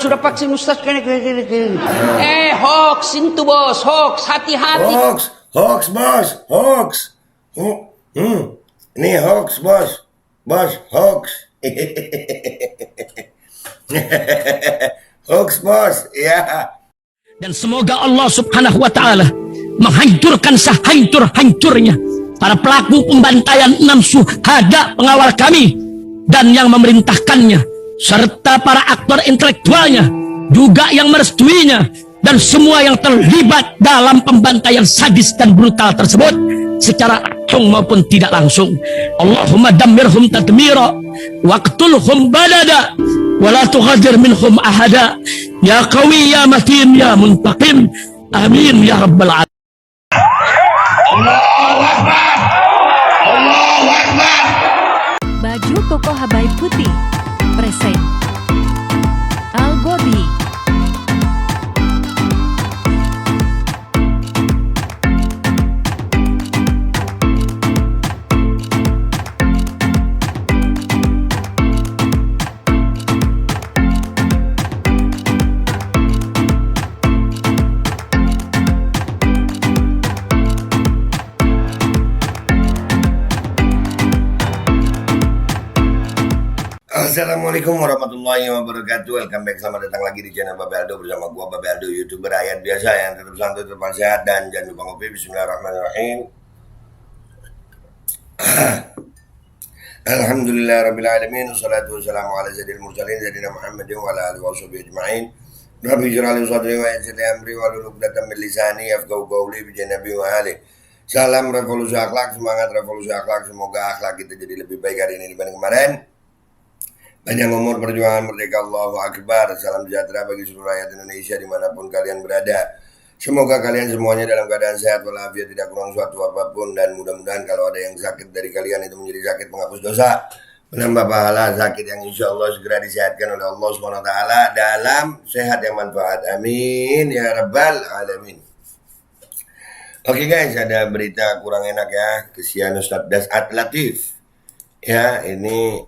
Sudah vaksin Ustaz. Hoax itu bos, hoax, hati-hati. Hoax bos, hoax. Ini hoax bos, hoax. Hoax bos, ya. Dan semoga Allah Subhanahu wa Ta'ala menghancurkan sehancur-hancurnya para pelaku pembantaian 6 syuhada pengawal kami dan yang memerintahkannya, serta para aktor intelektualnya juga yang merestuinya, dan semua yang terlibat dalam pembantaian sadis dan brutal tersebut secara langsung maupun tidak langsung. Allahumma dammirhum tadmira waqtulhum balada wala tughadir minhum ahada ya qawi ya matin ya muntaqim amin ya rabbal alamin. Allahu Akbar, Allahu Akbar. Baju koko Habaib Putih present Al Gobi. Assalamualaikum warahmatullahi wabarakatuh. Welcome back, selamat datang lagi di channel Babe Aldo bersama gua Babe Aldo, YouTuber rakyat biasa yang tetap santai, tetap sehat, dan jangan lupa ngopi. Bismillahirrahmanirrahim. Alhamdulillahirabbil alamin, wassalatu wassalamu ala sayyidil mursalin sayyidina Muhammadin wa ala alihi washabihi ajma'in. Rabbi ij'al li sadri wa yassir li amri wahlul 'uqdatam min lisani yafqahu qawli bi janabi wa ali. Salam revolusi akhlak, semangat revolusi akhlak. Semoga akhlak kita jadi lebih baik hari ini dibanding kemarin. Panjang umur, perjuangan merdeka, Allahu Akbar. Salam sejahtera bagi seluruh rakyat Indonesia dimanapun kalian berada. Semoga kalian semuanya dalam keadaan sehat walafiat, tidak kurang suatu apapun. Dan mudah-mudahan kalau ada yang sakit dari kalian itu menjadi sakit penghapus dosa, menambah pahala, sakit yang insya Allah segera disehatkan oleh Allah SWT dalam sehat yang manfaat. Amin ya rabbal alamin. Oke guys, ada berita kurang enak ya. Kesian Ustadz Dasat Latif. Ya, ini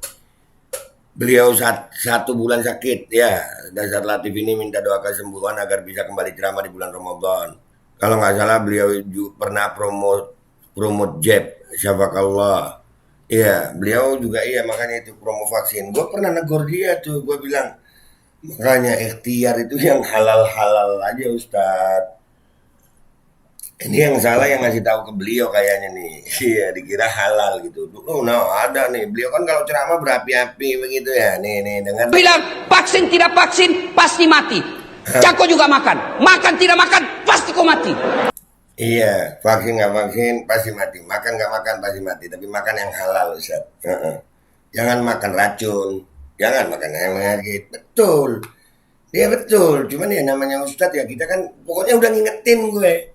beliau 1 bulan sakit ya. Dasar Latif ini minta doa kesembuhan agar bisa kembali ceramah di bulan Ramadan. Kalau nggak salah beliau pernah promote jab, syafakallah. Iya, beliau juga iya, makanya itu promo vaksin. Gue pernah negur dia tuh, gue bilang makanya ikhtiar itu yang halal-halal aja Ustadz. Ini yang salah yang ngasih tahu ke beliau kayaknya nih. Iya, dikira halal gitu. Ada nih. Beliau kan kalau ceramah berapi-api begitu ya. Nih dengar. Bilang vaksin tidak vaksin pasti mati. Cako juga makan. Makan tidak makan pasti kau mati. Iya, vaksin nggak vaksin pasti mati. Makan nggak makan pasti mati. Tapi makan yang halal Ustaz. Jangan makan racun. Jangan makan yang penyakit. Betul. Dia betul. Cuman ya namanya Ustaz ya, kita kan pokoknya udah ngingetin gue.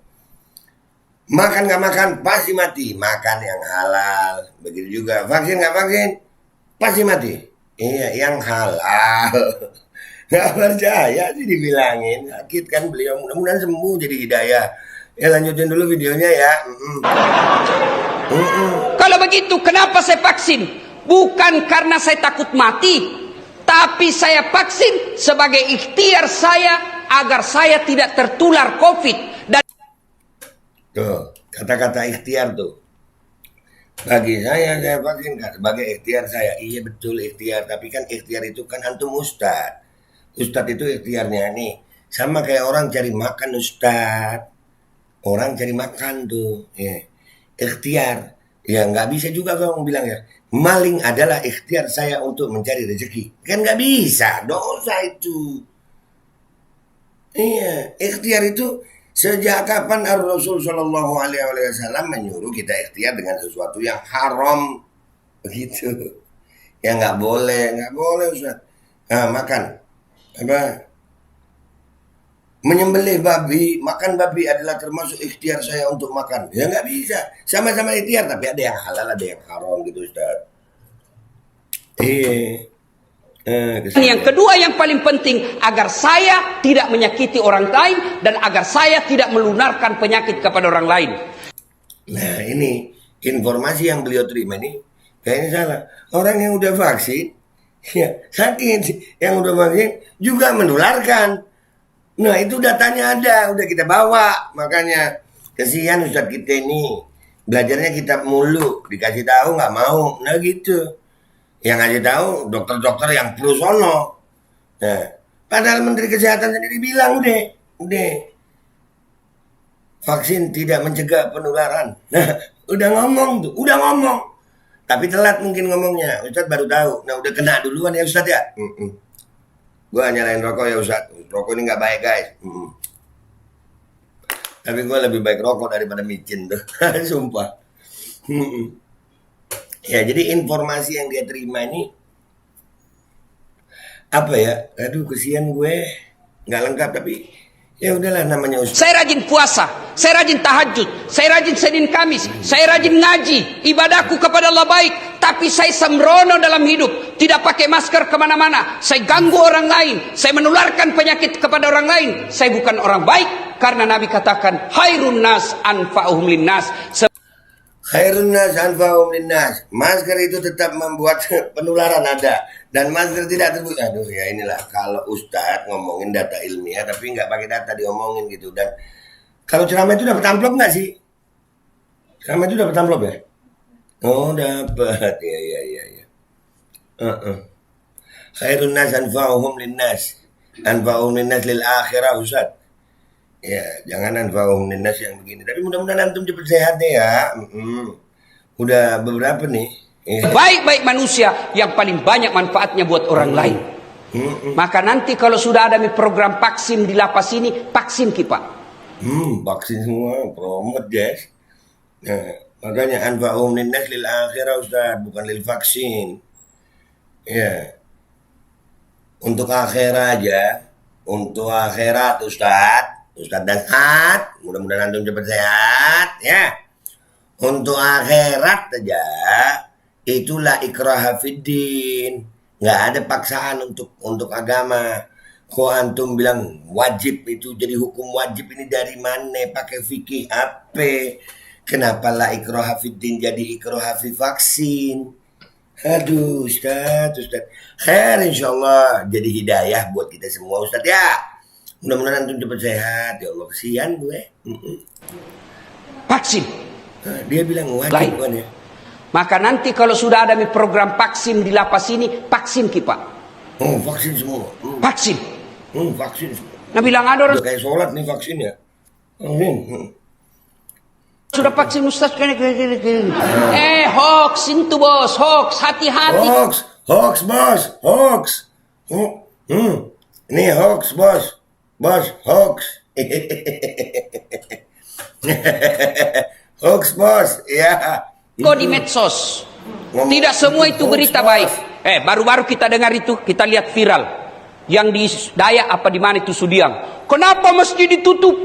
Makan nggak makan pasti mati, makan yang halal. Begitu juga vaksin nggak vaksin pasti mati. Iya, yang halal. Nggak percaya sih dibilangin, sakit kan beliau, mudah-mudahan sembuh jadi hidayah. Ya lanjutin dulu videonya ya. Kalau begitu kenapa saya vaksin? Bukan karena saya takut mati, tapi saya vaksin sebagai ikhtiar saya agar saya tidak tertular COVID. Dan Tuh, kata-kata ikhtiar tuh. Bagi saya vaksin sebagai ikhtiar saya. Iya betul ikhtiar, tapi kan ikhtiar itu kan antum ustad. Ustad itu ikhtiarnya nih. Sama kayak orang cari makan ustad. Orang cari makan tuh. Ya. Ikhtiar. Ya nggak bisa juga kalau bilang ya. Maling adalah ikhtiar saya untuk mencari rezeki. Kan nggak bisa, dosa itu. Iya, ikhtiar itu sejak kapan Rasul Shallallahu Alaihi Wasallam menyuruh kita ikhtiar dengan sesuatu yang haram begitu? Ya nggak boleh Ustaz. Nah, makan apa? Menyembelih babi, makan babi adalah termasuk ikhtiar saya untuk makan. Ya nggak bisa, sama-sama ikhtiar tapi ada yang halal, ada yang haram gitu Ustaz. yang kedua yang paling penting agar saya tidak menyakiti orang lain dan agar saya tidak melunarkan penyakit kepada orang lain. Nah ini informasi yang beliau terima ini kayaknya salah. Orang yang udah vaksin Ya, sakit. Yang udah vaksin juga menularkan. Nah, itu datanya ada, udah kita bawa. Makanya kesian Ustadz kita ini. Belajarnya kitab mulu, dikasih tahu nggak mau. Nah gitu. Yang ngasih tahu dokter-dokter yang pro sono. Nah, padahal Menteri Kesehatan sendiri bilang udah vaksin tidak mencegah penularan. Nah, udah ngomong. Tapi telat mungkin ngomongnya. Ustadz baru tahu. Nah, udah kena duluan ya Ustadz ya. Gue nyalain rokok ya Ustadz. Rokok ini nggak baik guys. Tapi gue lebih baik rokok daripada micin tuh. Sumpah. Ya, jadi informasi yang dia terima ini apa ya? Aduh, kesian gue. Nggak lengkap tapi ya udahlah namanya Ustadz. Saya rajin puasa, saya rajin tahajud, saya rajin Senin Kamis, saya rajin ngaji, ibadahku kepada Allah baik. Tapi saya sembrono dalam hidup, tidak pakai masker kemana-mana. Saya ganggu orang lain, saya menularkan penyakit kepada orang lain. Saya bukan orang baik, karena Nabi katakan, khairun nas anfa'uhum linnas. Khairun nas anfa'uhum linnas. Masker itu tetap membuat penularan ada. Dan masker tidak terbukti. Aduh ya inilah. Kalau Ustadz ngomongin data ilmiah tapi nggak pakai data diomongin gitu. Dan kalau ceramah itu dapat amplop nggak sih? Ceramah itu dapat amplop ya? Oh dapat. Ya. Khairun nas anfa'uhum linnas. Anfa'uhum linnas lil akhirah Ustadz. Ya, jangan anfa'uhum linnas yang begini. Tapi mudah-mudahan antum cepat sehat deh ya. Udah beberapa nih. Baik-baik manusia yang paling banyak manfaatnya buat orang lain. Maka nanti kalau sudah ada program vaksin di lapas ini, vaksin kita. Vaksin semua, promote guys. Nah, makanya anfa'uhum linnas lil akhirah Ustaz, bukan lil vaksin. Ya. Untuk akhirat aja. Untuk akhirat Ustaz Dasat, mudah-mudahan antum cepat sehat ya. Untuk akhirat aja itulah ikraha fiddin. Nggak ada paksaan untuk agama. Kok antum bilang wajib itu jadi hukum wajib ini dari mana? Pakai fikih apa? Kenapa la ikraha fiddin jadi ikraha fi vaksin? Aduh Ustaz. Khair insyaallah jadi hidayah buat kita semua Ustaz ya. Mudah-mudahan antum cepat sehat ya Allah, kesian gue. Vaksin. Nah, dia bilang wajib kan ya. Maka nanti kalau sudah ada program vaksin di lapas ini, vaksin kita. Oh vaksin semua. Vaksin. Vaksin semua. Nah bilang ada orang udah kayak sholat nih vaksin ya. Sudah vaksin Ustaz gini. Hoax itu bos, hoax, hati-hati. Hoax bos. Ini hoax bos. Bos, hoax. Hoax bos, ya. Kok di medsos. Tidak semua itu berita baik. Baru-baru kita dengar itu, kita lihat viral. Yang di Dayak apa di mana itu Sudiang. Kenapa mesti ditutup?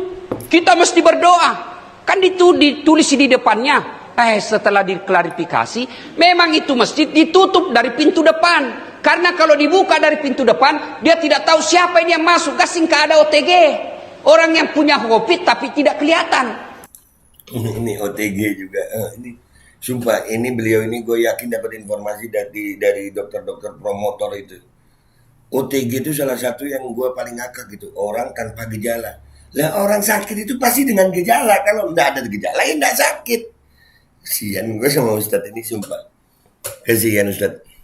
Kita mesti berdoa. Kan itu ditulis di depannya. Setelah diklarifikasi, memang itu masjid ditutup dari pintu depan. Karena kalau dibuka dari pintu depan, dia tidak tahu siapa ini yang masuk. Kasing ada OTG. Orang yang punya COVID tapi tidak kelihatan. Ini OTG juga. Sumpah, ini beliau ini gue yakin dapat informasi dari dokter-dokter promotor itu. OTG itu salah satu yang gue paling ngakak gitu. Orang tanpa gejala. Lah orang sakit itu pasti dengan gejala. Kalau nggak ada gejala ya nggak sakit. Kesian gue sama Ustadz ini sumpah. Kesian Ustadz.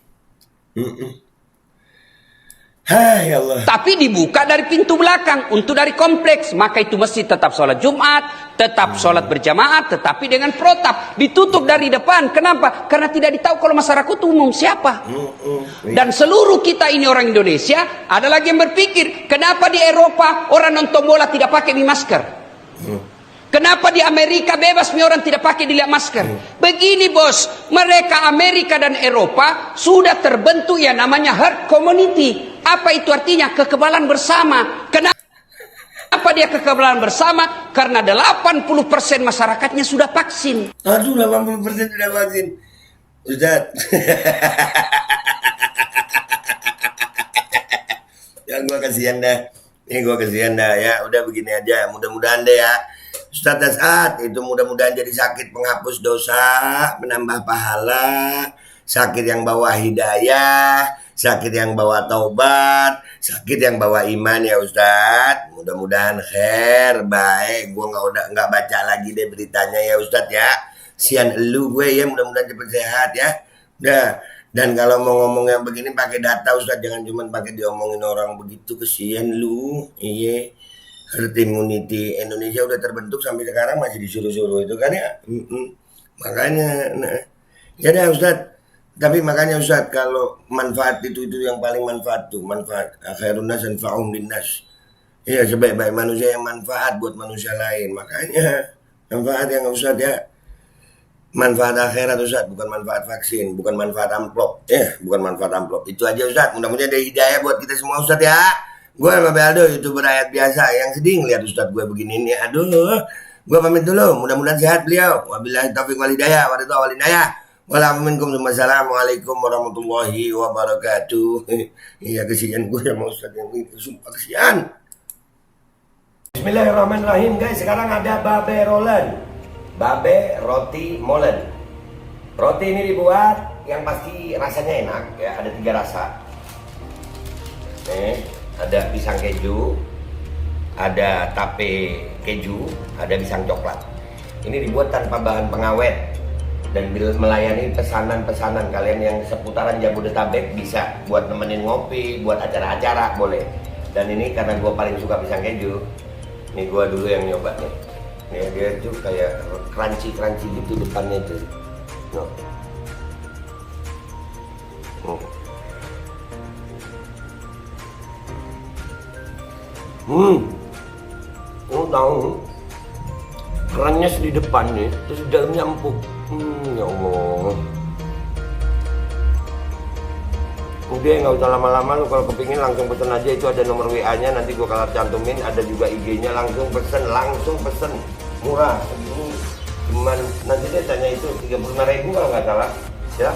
Ya Allah. Tapi dibuka dari pintu belakang untuk dari kompleks, maka itu mesti tetap sholat Jumat, tetap sholat berjamaah, tetapi dengan protap. Ditutup dari depan. Kenapa? Karena tidak ditahu kalau masyarakat umum siapa. Dan seluruh kita ini orang Indonesia, ada lagi yang berpikir, kenapa di Eropa orang nonton bola tidak pakai masker? Kenapa di Amerika bebas orang tidak pakai dilihat masker? Begini bos, mereka Amerika dan Eropa sudah terbentuk yang namanya herd community. Apa itu artinya? Kekebalan bersama. Kenapa dia kekebalan bersama? Karena 80% masyarakatnya sudah vaksin. Aduh 80% sudah vaksin. Ustaz. Ya gue kasihan dah. Ya udah begini aja. Mudah-mudahan deh ya. Ustaz Dasat itu mudah-mudahan jadi sakit penghapus dosa, menambah pahala, sakit yang bawa hidayah, sakit yang bawa taubat, sakit yang bawa iman ya Ustadz. Mudah-mudahan khair, baik. Gue nggak baca lagi deh beritanya ya Ustadz ya. Sian elu gue ya, mudah-mudahan cepet sehat ya. Udah. Dan kalau mau ngomong yang begini pakai data Ustadz, jangan cuma pakai diomongin orang begitu, kesian lu. Iya. Herd immunity Indonesia udah terbentuk sampai sekarang masih disuruh-suruh itu kan ya. Makanya ya dah Ustadz. Tapi makanya Ustadz, kalau manfaat itu yang paling manfaat tuh, manfaat khairun nas anfa'uhum linnas. Iya, sebaik-baik manusia yang manfaat buat manusia lain. Makanya manfaat yang Ustadz ya, manfaat akhirat Ustadz, bukan manfaat vaksin, bukan manfaat amplop. Bukan manfaat amplop. Itu aja Ustadz, mudah-mudahan ada hidayah buat kita semua Ustadz ya. Gue sama Aldo, YouTuber rakyat biasa yang sedih ngeliat Ustadz gue begini nih. Aduh, gue pamit dulu, mudah-mudahan sehat beliau. Wabillahi taufiq wal hidayah, waridha wal hidayah. Wassalamualaikum warahmatullahi wabarakatuh. Iya, kesian gue sama Ustadz yang ini, sumpah kesian. Bismillahirrahmanirrahim guys, sekarang ada babe rolen. Babe roti molen. Roti ini dibuat yang pasti rasanya enak ya, ada 3 rasa. Ada pisang keju, ada tape keju, ada pisang coklat. Ini dibuat tanpa bahan pengawet dan melayani pesanan-pesanan kalian yang seputaran Jabodetabek, bisa buat nemenin ngopi, buat acara-acara boleh. Dan ini karena gue paling suka pisang keju, ini gue dulu yang nyoba nih. Nih dia tuh kayak crunchy gitu depannya tuh. Tahu kerennya di depan nih, terus di dalamnya empuk. Ya Allah. Udah nggak usah lama-lama, lu kalau kepingin langsung pesen aja, itu ada nomor WA-nya, nanti gua kalau cantumin, ada juga IG-nya, langsung pesen, murah. Segini cuman nanti dia tanya itu 35.000 kalau nggak salah ya.